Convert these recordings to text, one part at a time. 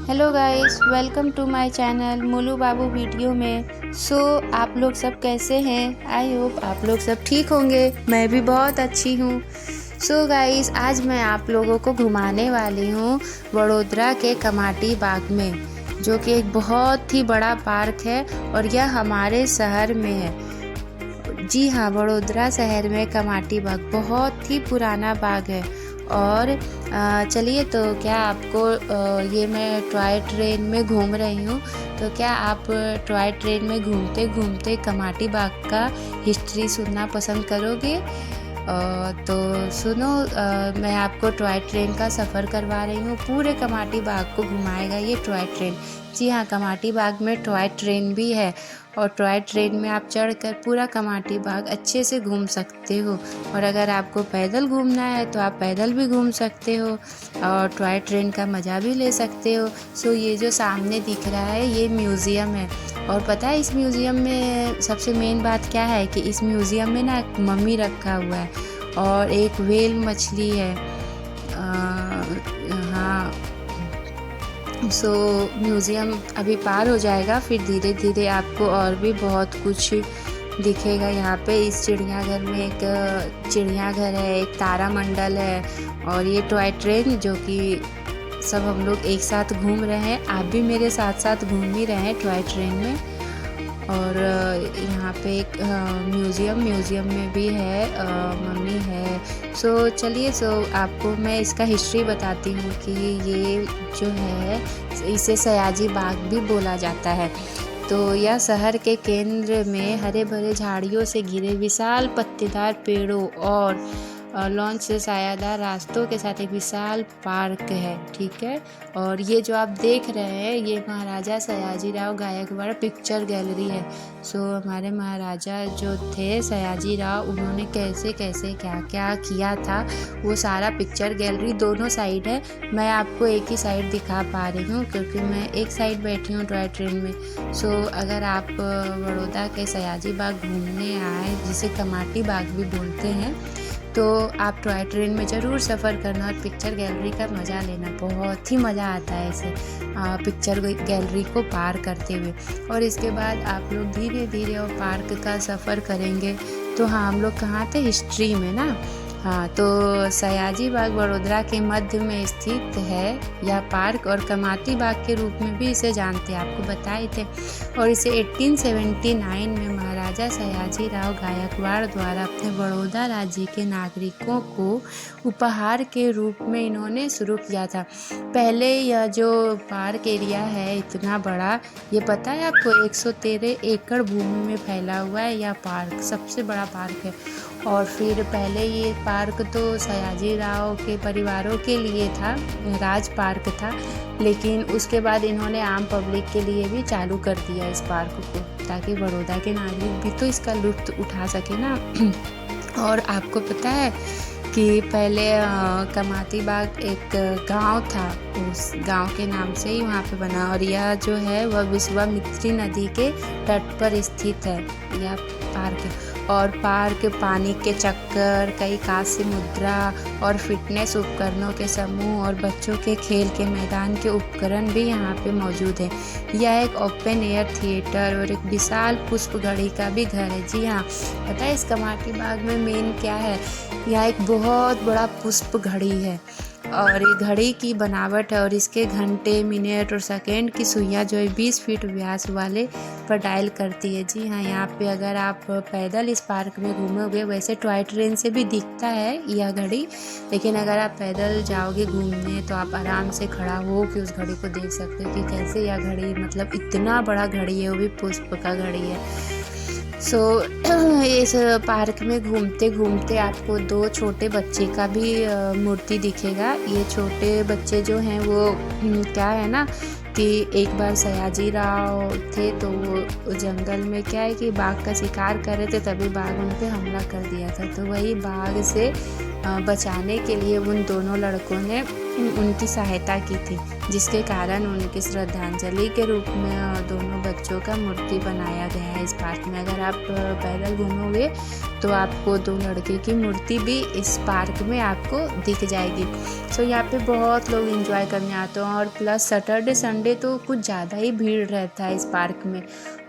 Hello guys, welcome to my channel Molu Babu video में। आप लोग सब कैसे हैं? आई होप आप लोग सब ठीक होंगे। मैं भी बहुत अच्छी हूँ। गाइस, आज मैं आप लोगों को घुमाने वाली हूँ वडोदरा के कमाटी बाग में, जो कि एक बहुत ही बड़ा पार्क है और यह हमारे शहर में है। जी हाँ, वडोदरा शहर में कमाटी बाग बहुत ही पुराना बाग है। और चलिए, तो क्या आपको ये मैं टॉय ट्रेन में घूम रही हूँ, तो क्या आप टॉय ट्रेन में घूमते घूमते कमाटी बाग का हिस्ट्री सुनना पसंद करोगे? तो सुनो, मैं आपको टॉय ट्रेन का सफ़र करवा रही हूँ। पूरे कमाटी बाग को घुमाएगा ये टॉय ट्रेन। जी हाँ, कमाटी बाग में टॉय ट्रेन भी है और टॉय ट्रेन में आप चढ़कर पूरा कमाटी बाग अच्छे से घूम सकते हो। और अगर आपको पैदल घूमना है तो आप पैदल भी घूम सकते हो और टॉय ट्रेन का मज़ा भी ले सकते हो। ये जो सामने दिख रहा है ये म्यूज़ियम है। और पता है इस म्यूज़ियम में सबसे मेन बात क्या है कि इस म्यूज़ियम में ना एक मम्मी रखा हुआ है और एक व्हेल मछली है। हाँ, म्यूज़ियम अभी पार हो जाएगा, फिर धीरे धीरे आपको और भी बहुत कुछ दिखेगा। यहाँ पे इस चिड़ियाघर में एक चिड़ियाघर है, एक तारामंडल है और ये टॉय ट्रेन जो कि सब हम लोग एक साथ घूम रहे हैं। आप भी मेरे साथ साथ घूम ही रहे हैं टॉय ट्रेन में। और यहाँ पे एक म्यूज़ियम में भी है मम्मी है। चलिए, आपको मैं इसका हिस्ट्री बताती हूँ कि ये जो है इसे सयाजी बाग भी बोला जाता है। तो यह शहर के केंद्र में हरे भरे झाड़ियों से घिरे विशाल पत्तेदार पेड़ों और लॉन्च से सायादार रास्तों के साथ एक विशाल पार्क है। ठीक है, और ये जो आप देख रहे हैं ये महाराजा सयाजी राव गायकवाड़ पिक्चर गैलरी है। हमारे महाराजा जो थे सयाजी राव, उन्होंने कैसे कैसे क्या क्या किया था वो सारा पिक्चर गैलरी दोनों साइड है। मैं आपको एक ही साइड दिखा पा रही हूँ क्योंकि मैं एक साइड बैठी हूँ टॉय ट्रेन में। अगर आप बड़ौदा के सयाजी बाग घूमने आए, जिसे कमाटी बाग भी बोलते हैं, तो आप टॉय ट्रेन में ज़रूर सफ़र करना और पिक्चर गैलरी का मज़ा लेना। बहुत ही मज़ा आता है इसे पिक्चर गैलरी को पार करते हुए। और इसके बाद आप लोग धीरे धीरे और पार्क का सफ़र करेंगे। तो हाँ, हम लोग कहाँ थे? हिस्ट्री में ना। हाँ, तो सयाजी बाग वडोदरा के मध्य में स्थित है यह पार्क, और कमाटी बाग के रूप में भी इसे जानते हैं, आपको बताए थे। और इसे 1879 में महाराजा सयाजी राव गायकवाड़ द्वारा अपने बड़ौदा राज्य के नागरिकों को उपहार के रूप में इन्होंने शुरू किया था। पहले यह जो पार्क एरिया है इतना बड़ा, ये पता है आपको, 113 एकड़ भूमि में फैला हुआ है। यह पार्क सबसे बड़ा पार्क है। और फिर पहले ये पार्क तो सयाजी राव के परिवारों के लिए था, राज पार्क था, लेकिन उसके बाद इन्होंने आम पब्लिक के लिए भी चालू कर दिया इस पार्क को, ताकि बड़ौदा के नागरिक भी तो इसका लुत्फ़ उठा सके ना। और आपको पता है कि पहले कमाटी बाग एक गांव था, उस गांव के नाम से ही वहाँ पे बना। और यह जो है वह विश्वामित्री नदी के तट पर स्थित है यह पार्क। और पार्क पानी के चक्कर, कई कांस्य मुद्रा और फिटनेस उपकरणों के समूह और बच्चों के खेल के मैदान के उपकरण भी यहाँ पे मौजूद है। यह एक ओपन एयर थिएटर और एक विशाल पुष्प घड़ी का भी घर है। जी हाँ, पता है इस कमाटी बाग में मेन क्या है? यह एक बहुत बड़ा पुष्प घड़ी है और ये घड़ी की बनावट है और इसके घंटे, मिनट और सेकेंड की सुइयाँ जो है 20 फीट व्यास वाले पर डायल करती है। जी हाँ, यहाँ पे अगर आप पैदल इस पार्क में घूमोगे, वैसे टॉय ट्रेन से भी दिखता है यह घड़ी, लेकिन अगर आप पैदल जाओगे घूमने तो आप आराम से खड़ा हो के उस घड़ी को देख सकते हो कि कैसे यह घड़ी, मतलब इतना बड़ा घड़ी है, वो भी पुष्प का घड़ी है। इस पार्क में घूमते घूमते आपको दो छोटे बच्चे का भी मूर्ति दिखेगा। ये छोटे बच्चे जो हैं वो क्या है ना कि एक बार सयाजी राव थे तो वो जंगल में क्या है कि बाघ का शिकार कर रहे थे, तभी बाघ उन पे हमला कर दिया था। तो वही बाघ से बचाने के लिए उन दोनों लड़कों ने उनकी सहायता की थी, जिसके कारण उनकी श्रद्धांजलि के रूप में दोनों बच्चों का मूर्ति बनाया गया है इस पार्क में। अगर आप पैदल घूमोगे तो आपको 2 लड़के की मूर्ति भी इस पार्क में आपको दिख जाएगी। सो यहाँ पे बहुत लोग एंजॉय करने आते हैं, और प्लस सैटरडे संडे तो कुछ ज़्यादा ही भीड़ रहता है इस पार्क में।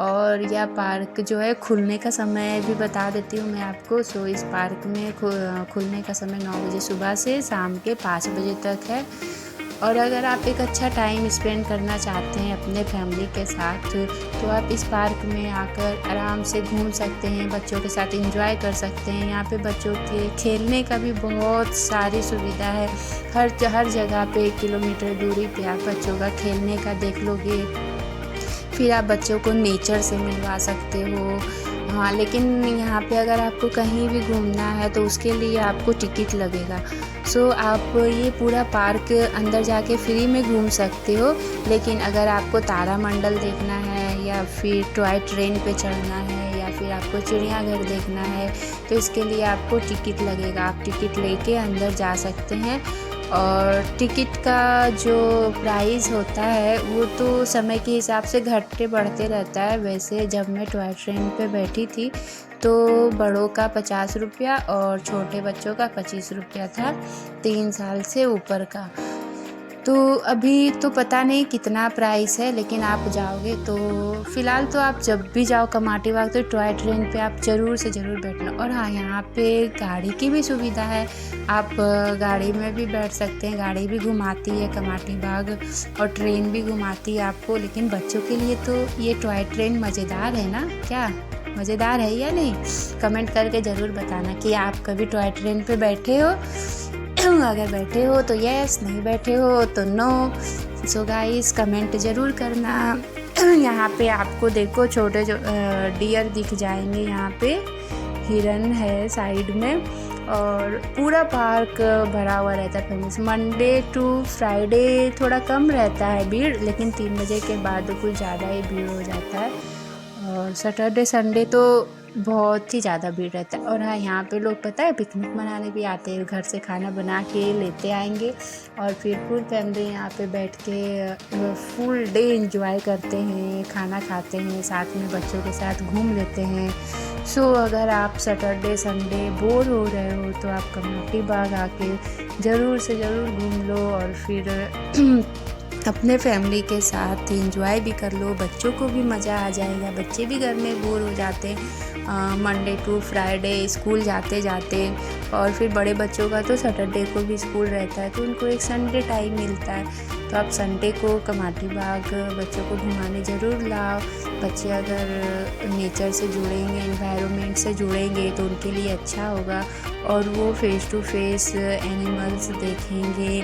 और यह पार्क जो है खुलने का समय भी बता देती हूँ मैं आपको। सो इस पार्क में खुलने का समय 9 बजे सुबह से शाम के 5 बजे तक है। और अगर आप एक अच्छा टाइम स्पेंड करना चाहते हैं अपने फैमिली के साथ, तो आप इस पार्क में आकर आराम से घूम सकते हैं, बच्चों के साथ एंजॉय कर सकते हैं। यहाँ पे बच्चों के खेलने का भी बहुत सारी सुविधा है। हर जगह पे 1 किलोमीटर दूरी पे आप बच्चों का खेलने का देख लोगे। फिर आप बच्चों को नेचर से मिलवा सकते हो। हाँ, लेकिन यहाँ पे अगर आपको कहीं भी घूमना है तो उसके लिए आपको टिकट लगेगा। सो आप ये पूरा पार्क अंदर जाके फ्री में घूम सकते हो, लेकिन अगर आपको तारामंडल देखना है या फिर टॉय ट्रेन पे चढ़ना है या फिर आपको चिड़ियाघर देखना है तो इसके लिए आपको टिकट लगेगा। आप टिकट लेके अंदर जा सकते हैं। और टिकट का जो प्राइस होता है वो तो समय के हिसाब से घटते बढ़ते रहता है। वैसे जब मैं टॉय ट्रेन पे बैठी थी तो बड़ों का 50 रुपया और छोटे बच्चों का 25 रुपया था, 3 साल से ऊपर का। तो अभी तो पता नहीं कितना प्राइस है, लेकिन आप जाओगे तो फ़िलहाल तो आप जब भी जाओ कमाटी बाग तो टॉय ट्रेन पे आप ज़रूर से ज़रूर बैठना। और हाँ, यहाँ पे गाड़ी की भी सुविधा है, आप गाड़ी में भी बैठ सकते हैं। गाड़ी भी घुमाती है कमाटी बाग और ट्रेन भी घुमाती है आपको। लेकिन बच्चों के लिए तो ये टॉय ट्रेन मज़ेदार है ना, क्या मज़ेदार है या नहीं? कमेंट करके ज़रूर बताना कि आप कभी टॉय ट्रेन पे बैठे हो। अगर बैठे हो तो यस, नहीं बैठे हो तो नो। सो गाइस कमेंट ज़रूर करना। यहाँ पे आपको देखो छोटे जो डियर दिख जाएंगे, यहाँ पे हिरन है साइड में। और पूरा पार्क भरा हुआ रहता है फेमस। मंडे टू फ्राइडे थोड़ा कम रहता है भीड़, लेकिन 3 बजे के बाद कुछ ज़्यादा ही भीड़ हो जाता है। और सैटरडे संडे तो बहुत ही ज़्यादा भीड़ रहता है। और हाँ, यहाँ पे लोग पता है पिकनिक मनाने भी आते हैं, घर से खाना बना के लेते आएंगे और फिर फुल फैमिली यहाँ पे बैठ के फुल डे एंजॉय करते हैं, खाना खाते हैं, साथ में बच्चों के साथ घूम लेते हैं। सो अगर आप सैटरडे संडे बोर हो रहे हो तो आप कमाटी बाग आके ज़रूर से ज़रूर घूम लो और फिर अपने फैमिली के साथ एंजॉय भी कर लो। बच्चों को भी मज़ा आ जाएगा, बच्चे भी घर में बोर हो जाते हैं मंडे टू फ्राइडे स्कूल जाते जाते। और फिर बड़े बच्चों का तो सैटरडे को भी स्कूल रहता है, तो उनको एक संडे टाइम मिलता है। तो आप संडे को कमाटी बाग बच्चों को घुमाने ज़रूर लाओ। बच्चे अगर नेचर से जुड़ेंगे, एनवायरनमेंट से जुड़ेंगे तो उनके लिए अच्छा होगा और वो फेस टू फेस एनिमल्स देखेंगे।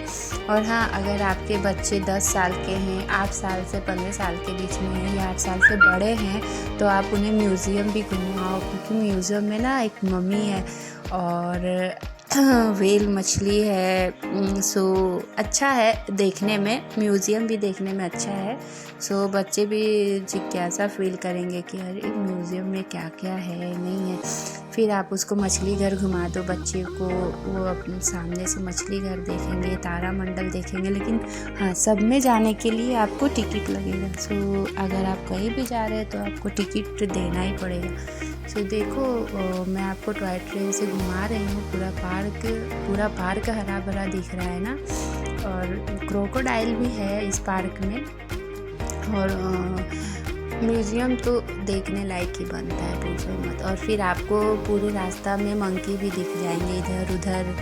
और हाँ, अगर आपके बच्चे 10 साल के हैं, 8 साल से 15 साल के बीच में हैं या 8 साल से बड़े हैं तो आप उन्हें म्यूज़ियम भी घुमाओ, क्योंकि म्यूज़ियम में ना एक मम्मी है और व्हेल मछली है। सो अच्छा है देखने में, म्यूज़ियम भी देखने में अच्छा है। सो बच्चे भी जिज्ञासा फील करेंगे कि अरे म्यूज़ियम में क्या क्या है नहीं है। फिर आप उसको मछली घर घुमा दो बच्चे को, वो अपने सामने से मछली घर देखेंगे, तारामंडल देखेंगे। लेकिन हाँ, सब में जाने के लिए आपको टिकट लगेगा। सो अगर आप कहीं भी जा रहे हैं तो आपको टिकट देना ही पड़ेगा। सो देखो मैं आपको टॉय ट्रेन से घुमा रही हूँ। पूरा पार्क हरा भरा दिख रहा है ना। और क्रोकोडाइल भी है इस पार्क में। और म्यूज़ियम तो देखने लायक ही बनता है, पूछो मत। और फिर आपको पूरे रास्ता में मंकी भी दिख जाएंगे, इधर उधर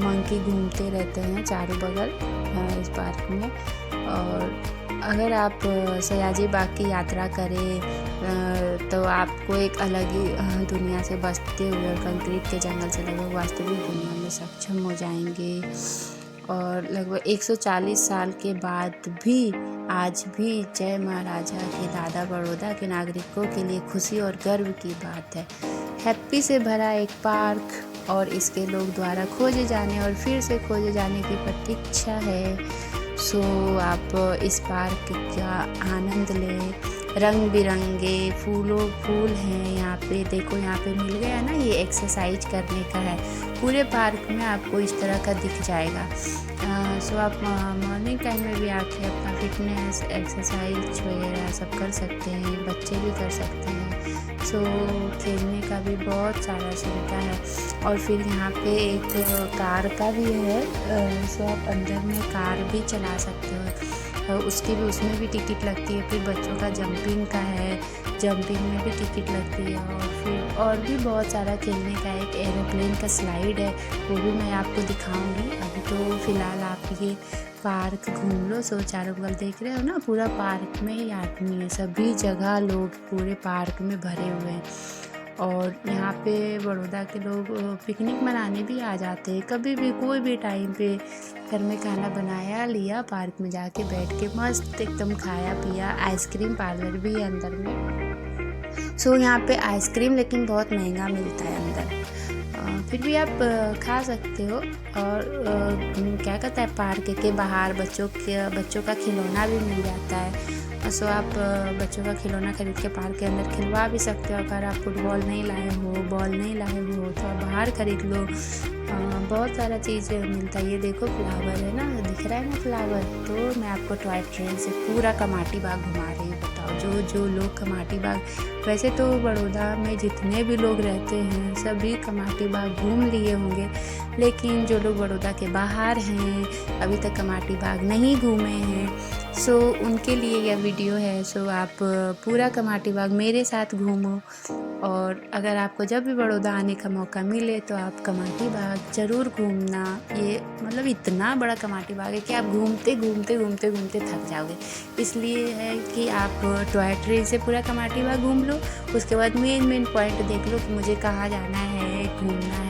मंकी घूमते रहते हैं चारों बगल इस पार्क में। और अगर आप सयाजी बाग की यात्रा करें तो आपको एक अलग ही दुनिया से बसते हुए और कंक्रीट के जंगल से लगभग वास्तविक दुनिया में सक्षम हो जाएंगे। और लगभग 140 साल के बाद भी आज भी जय महाराजा के दादा बड़ौदा के नागरिकों के लिए खुशी और गर्व की बात है। हैप्पी से भरा एक पार्क और इसके लोग द्वारा खोजे जाने और फिर से खोजे जाने की प्रतीक्षा है। सो आप इस पार्क का आनंद लें रंग बिरंगे फूल हैं यहाँ पे। देखो यहाँ पे मिल गया ना, ये एक्सरसाइज करने का है। पूरे पार्क में आपको इस तरह का दिख जाएगा। सो आप मॉर्निंग टाइम में भी आके अपना फिटनेस एक्सरसाइज वगैरह सब कर सकते हैं, बच्चे भी कर सकते हैं। सो खेलने का भी बहुत सारा सुविधा है। और फिर यहाँ पे एक कार का भी है। सो आप अंदर में कार भी चला सकते हो, उसमें भी टिकट लगती है। फिर बच्चों का जंपिंग का है, जंपिंग में भी टिकट लगती है। और फिर और भी बहुत सारा खेलने का है। एक एरोप्लेन का स्लाइड है, वो भी मैं आपको दिखाऊंगी। अभी तो फ़िलहाल आप ये पार्क घूम लो। सो चारों बगल देख रहे हो ना, पूरा पार्क में ही आदमी है, सभी जगह लोग पूरे पार्क में भरे हुए हैं। और यहाँ पे बड़ौदा के लोग पिकनिक मनाने भी आ जाते हैं। कभी भी कोई भी टाइम पे घर में खाना बनाया, लिया, पार्क में जाके बैठ के मस्त एकदम खाया पिया। आइसक्रीम पार्लर भी है अंदर में। सो यहाँ पे आइसक्रीम लेकिन बहुत महंगा मिलता है अंदर, फिर भी आप खा सकते हो। और क्या कहता है, पार्क के बाहर बच्चों का खिलौना भी मिल जाता है। सो आप बच्चों का खिलौना खरीद के पार्क के अंदर खिलवा भी सकते हो। अगर आप फुटबॉल नहीं लाए हो, बॉल नहीं लाए हो, तो आप बाहर खरीद लो। बहुत सारा चीज़ मिलता है। ये देखो फ्लावर है ना, दिख रहा है ना फ्लावर। तो मैं आपको टॉय ट्रेन से पूरा कमाटी बाग घुमा रही हूँ। बताओ, जो लोग कमाटी बाग, वैसे तो बड़ौदा में जितने भी लोग रहते हैं सभी कमाटी बाग घूम लिए होंगे, लेकिन जो लोग बड़ौदा के बाहर हैं, अभी तक कमाटी बाग नहीं घूमे हैं, सो उनके लिए यह वीडियो है। सो आप पूरा कमाटी बाग मेरे साथ घूमो। और अगर आपको जब भी बड़ौदा आने का मौका मिले तो आप कमाटी बाग ज़रूर घूमना। ये मतलब इतना बड़ा कमाटी बाग है कि आप घूमते घूमते घूमते घूमते थक जाओगे। इसलिए है कि आप टॉय ट्रेन से पूरा कमाटी बाग घूम लो, उसके बाद मेन पॉइंट देख लो कि मुझे कहाँ जाना है, घूमना है।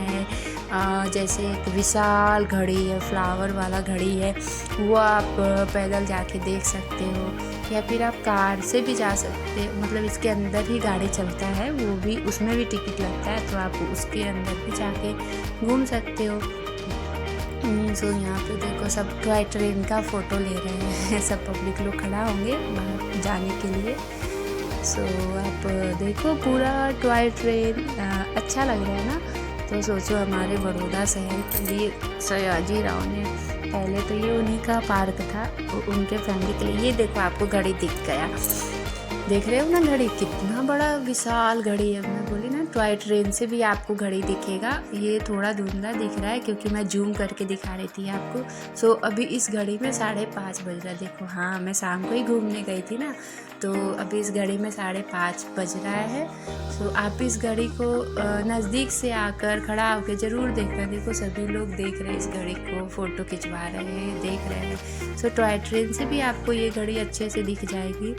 जैसे एक विशाल घड़ी है, फ्लावर वाला घड़ी है, वो आप पैदल जाके देख सकते हो, या फिर आप कार से भी जा सकते हो। मतलब इसके अंदर ही गाड़ी चलता है, वो भी, उसमें भी टिकट लगता है, तो आप उसके अंदर भी जाके घूम सकते हो। सो यहाँ पे देखो सब टॉय ट्रेन का फ़ोटो ले रहे हैं। सब पब्लिक लोग खड़ा होंगे बाहर जाने के लिए। सो आप देखो पूरा टॉय ट्रेन अच्छा लग रहा है ना। तो सोचो हमारे बड़ौदा शहर के लिए सयाजी राव ने, पहले तो ये उन्हीं का पार्क था, उनके फैमिली के लिए। ये देखो आपको घड़ी दिख गया, देख रहे हो ना घड़ी, कितना बड़ा विशाल घड़ी है। मैं बोली ना टॉय ट्रेन से भी आपको घड़ी दिखेगा। ये थोड़ा धुंधला दिख रहा है क्योंकि मैं जूम करके दिखा रही थी आपको। सो अभी इस घड़ी में 5:30 बज रहा है। देखो, हाँ मैं शाम को ही घूमने गई थी ना, तो अभी इस घड़ी में 5:30 बज रहा है। सो आप इस घड़ी को नज़दीक से आकर खड़ा होकर ज़रूर देखना। देखो सभी लोग देख रहे हैं इस घड़ी को, फ़ोटो खिंचवा रहे हैं, देख रहे हैं। सो टॉय ट्रेन से भी आपको ये घड़ी अच्छे से दिख जाएगी।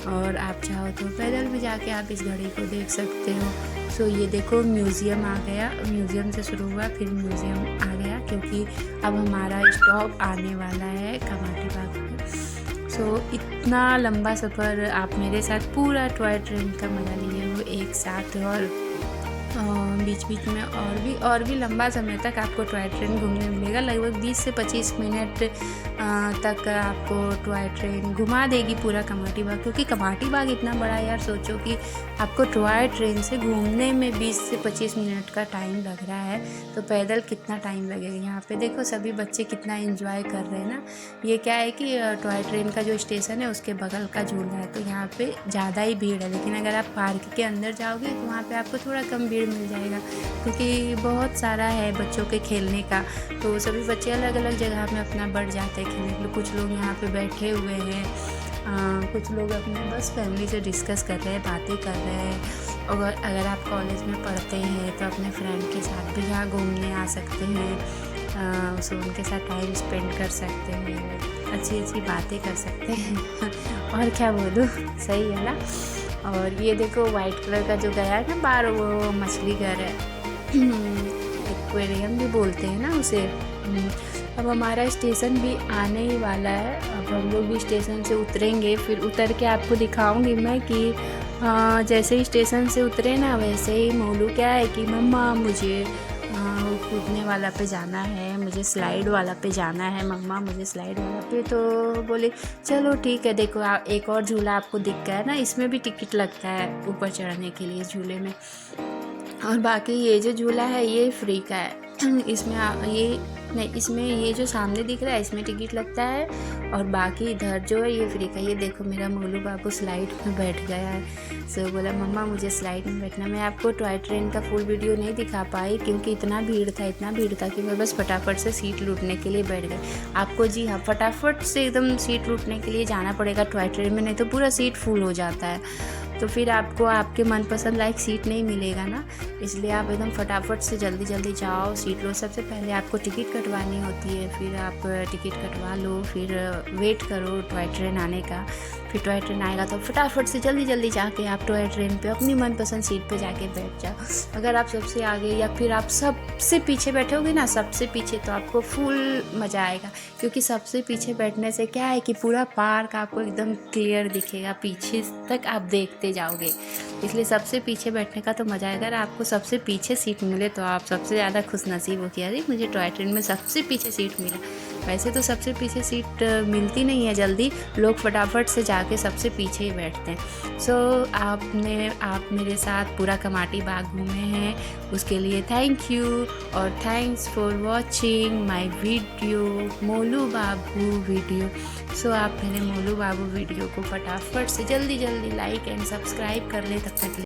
और आप चाहो तो पैदल भी जाके आप इस घड़ी को देख सकते हो। सो ये देखो म्यूज़ियम आ गया, म्यूज़ियम से शुरू हुआ फिर म्यूज़ियम आ गया, क्योंकि अब हमारा स्टॉप आने वाला है कमाटी बाग में। सो इतना लंबा सफ़र आप मेरे साथ पूरा टॉय ट्रेन का मज़ा लिए हो एक साथ। और बीच में और भी लंबा समय तक आपको टॉय ट्रेन घूमने मिलेगा। लगभग 20 से 25 मिनट तक आपको टॉय ट्रेन घुमा देगी पूरा कमाटी बाग, क्योंकि कमाटी बाग इतना बड़ा है यार। सोचो कि आपको टॉय ट्रेन से घूमने में 20 से 25 मिनट का टाइम लग रहा है, तो पैदल कितना टाइम लगेगा। यहाँ पे देखो सभी बच्चे कितना एंजॉय कर रहे हैं ना। ये क्या है कि टॉय ट्रेन का जो स्टेशन है उसके बगल का झूला है, तो यहाँ पे ज़्यादा ही भीड़ है। लेकिन अगर आप पार्क के अंदर जाओगे तो वहाँ पे आपको थोड़ा कम भीड़ मिल जाएगा, क्योंकि बहुत सारा है बच्चों के खेलने का। तो सभी बच्चे अलग अलग जगह में अपना बढ़ जाते हैं खेलने के लिए। कुछ लोग यहाँ पे बैठे हुए हैं, कुछ लोग अपने बस फैमिली से डिस्कस कर रहे हैं, बातें कर रहे हैं। और अगर आप कॉलेज में पढ़ते हैं तो अपने फ्रेंड के साथ भी यहाँ घूमने आ सकते हैं। सो उनके साथ टाइम स्पेंड कर सकते हैं, अच्छी बातें कर सकते हैं। और क्या बोलूँ, सही है ना। और ये देखो वाइट कलर का जो गया है ना बाहर, वो मछली घर है, एक्वेरियम भी बोलते हैं ना उसे। अब हमारा स्टेशन भी आने ही वाला है। अब हम लोग भी स्टेशन से उतरेंगे, फिर उतर के आपको दिखाऊंगी मैं कि जैसे ही स्टेशन से उतरे ना, वैसे ही मोलू क्या है कि मम्मा मुझे कूदने वाला पे जाना है, मुझे स्लाइड वाला पे जाना है मम्मा, मुझे स्लाइड वाला पे। तो बोले चलो ठीक है। देखो एक और झूला आपको दिख गया है ना, इसमें भी टिकट लगता है ऊपर चढ़ने के लिए झूले में। और बाकी ये जो झूला है ये फ्री का है। इसमें इसमें ये जो सामने दिख रहा है इसमें टिकट लगता है, और बाकी इधर जो है ये फ्री का। ये देखो मेरा मोलू बाबू स्लाइड में बैठ गया है। सो बोला मम्मा मुझे स्लाइड में बैठना। मैं आपको टॉय ट्रेन का फुल वीडियो नहीं दिखा पाई क्योंकि इतना भीड़ था कि मैं बस फटाफट से सीट लूटने के लिए बैठ गई। आपको जी हाँ फटाफट से एकदम सीट लूटने के लिए जाना पड़ेगा टॉय ट्रेन में, नहीं तो पूरा सीट फुल हो जाता है। तो फिर आपको आपके मनपसंद लाइक सीट नहीं मिलेगा ना, इसलिए आप एकदम फटाफट से जल्दी जल्दी जाओ सीट लो। सबसे पहले आपको टिकट कटवानी होती है, फिर आप टिकट कटवा लो, फिर वेट करो टॉय ट्रेन आने का। फिर टॉय ट्रेन आएगा तो फटाफट से जल्दी जल्दी जाके आप टॉय ट्रेन पे अपनी मनपसंद सीट पे जाके बैठ जाओ। अगर आप सबसे आगे या फिर आप सबसे पीछे बैठोगे ना, सबसे पीछे, तो आपको फुल मज़ा आएगा, क्योंकि सबसे पीछे बैठने से क्या है कि पूरा पार्क आपको एकदम क्लियर दिखेगा, पीछे तक आप देखते जाओगे। इसलिए सबसे पीछे बैठने का तो मज़ा आएगा। अगर आपको सबसे पीछे सीट मिले तो आप सबसे ज़्यादा खुशनसीब हो कि अरे मुझे टॉय ट्रेन में सबसे पीछे सीट मिला। वैसे तो सबसे पीछे सीट मिलती नहीं है जल्दी, लोग फटाफट से जाके सबसे पीछे ही बैठते हैं। सो आप मेरे साथ पूरा कमाटी बाग घूमे हैं, उसके लिए थैंक यू, और thanks for watching my video Molu Babu video. So आप मेरे मोलू बाबू वीडियो को फटाफट से जल्दी जल्दी लाइक एंड सब्सक्राइब कर ले। तब तक